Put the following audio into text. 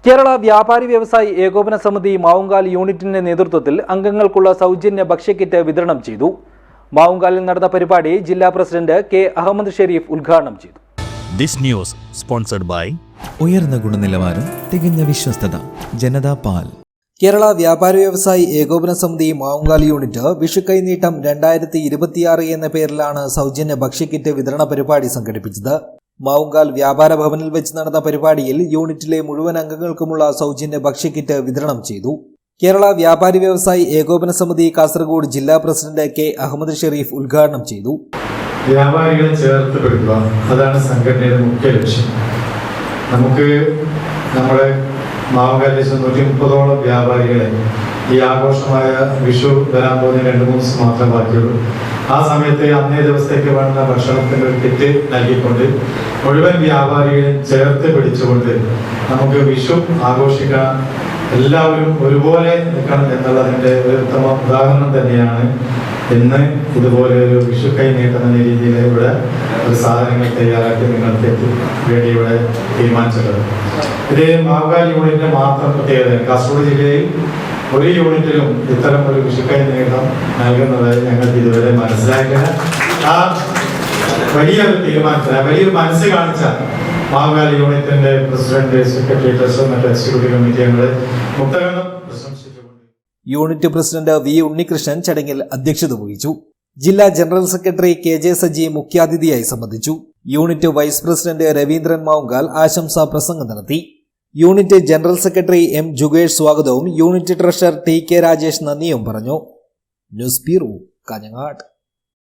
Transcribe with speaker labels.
Speaker 1: കേരള വ്യാപാരി വ്യവസായി ഏകോപന സമിതി മാവുങ്കാൽ യൂണിറ്റിന്റെ നേതൃത്വത്തിൽ അംഗങ്ങൾക്കുള്ള സൗജന്യ ഭക്ഷ്യക്കിറ്റ് വിതരണം ചെയ്തു. മാവുങ്കാലിൽ നടന്ന പരിപാടി ജില്ലാ പ്രസിഡന്റ് കെ അഹമ്മദ് ഷെരീഫ് ഉദ്ഘാടനം ചെയ്തു.
Speaker 2: This news sponsored by
Speaker 3: ഉയർന്ന ഗുണനിലവാരം, തികഞ്ഞ വിശ്വസ്തത, ജനതാ പാൽ.
Speaker 1: കേരള വ്യാപാരി വ്യവസായി ഏകോപന സമിതി മാവുങ്കാൽ യൂണിറ്റ് വിഷുക്കൈനീട്ടം 2026 എന്ന പേരിലാണ് സൗജന്യ ഭക്ഷ്യക്കിറ്റ് വിതരണ പരിപാടി സംഘടിപ്പിച്ചത്. മാവുങ്കാൽ വ്യാപാര ഭവനിൽ വെച്ച് നടന്ന പരിപാടിയിൽ യൂണിറ്റിലെ മുഴുവൻ അംഗങ്ങൾക്കുമുള്ള സൗജന്യ ഭക്ഷ്യക്കിറ്റ് വിതരണം ചെയ്തു. കേരള വ്യാപാരി വ്യവസായി ഏകോപന സമിതി കാസർഗോഡ് ജില്ലാ പ്രസിഡന്റ് കെ അഹമ്മദ് ഷെരീഫ് ഉദ്ഘാടനം ചെയ്തു.
Speaker 4: വ്യാപാരികളെ ചേർത്ത് പിടിക്കുക, അതാണ് സംഘടനയുടെ മുഖ്യ ലക്ഷ്യം. നമുക്ക് നമ്മുടെ മാവുങ്കാലിലെ 130ഓളം വ്യാപാരികളെ ഈ ആഘോഷമായ വിഷു വരാൻ പോകുന്ന 2-3 ദിവസം മാത്രം ബാക്കിയുള്ളൂ. ആ സമയത്ത് അന്നേ ദിവസത്തേക്ക് വേണ്ട ഭക്ഷണത്തിൻ്റെ ഒരു കിറ്റ് നൽകിക്കൊണ്ട് മുഴുവൻ വ്യാപാരികളെയും ചേർത്ത് പിടിച്ചുകൊണ്ട് നമുക്ക് വിഷു ആഘോഷിക്കാൻ എല്ലാവരും ഒരുപോലെ നിൽക്കണം എന്നുള്ളതിൻ്റെ ഒരു ഉത്തമ ഉദാഹരണം തന്നെയാണ് ഇന്ന് ഇതുപോലെ ഒരു വിഷു കൈ നീട്ടുന്ന രീതിയിൽ ഇവിടെ ഒരു സാധനങ്ങൾ തയ്യാറാക്കി നിങ്ങൾക്ക് വേണ്ടി ഇവിടെ തീരുമാനിച്ചിട്ടുള്ളത്. ഇത് മാവുങ്കാൽ യൂണിറ്റിന്റെ മാത്രം പ്രത്യേകത. കാസർഗോഡ് ജില്ലയിൽ ഒരു യൂണിറ്റിലും ഇത്തരം ഒരു വിഷു കൈ നീട്ടം നൽകുന്നത് ഞങ്ങൾക്ക് ഇതുവരെ മനസ്സിലാക്കില്ല. ആ വലിയൊരു തീരുമാനത്തിന് വലിയൊരു മനസ്സ് കാണിച്ച മാവുങ്കാൽ യൂണിറ്റിന്റെ പ്രസിഡന്റ്, സെക്രട്ടറി, ട്രഷറർ, മറ്റ് എക്സിക്യൂട്ടീവ് കമ്മിറ്റി അംഗങ്ങളെ മുക്തകണ്ഠം പ്രശംസിച്ചുകൊണ്ട്
Speaker 1: യൂണിറ്റ് പ്രസിഡന്റ് വി ഉണ്ണികൃഷ്ണൻ ചടങ്ങിൽ അധ്യക്ഷത വഹിച്ചു. ജില്ലാ general secretary K J Saji മുഖ്യാതിഥിയായി സംബന്ധിച്ചു. Unit vice president Raveendran Mavungal ആശംസാ പ്രസംഗം നടത്തി. യൂണിറ്റ് ജനറൽ സെക്രട്ടറി എം ജുഗേഷ് സ്വാഗതവും unit treasurer T K Rajesh നന്ദിയും പറഞ്ഞു. News bureau, Kanhangad.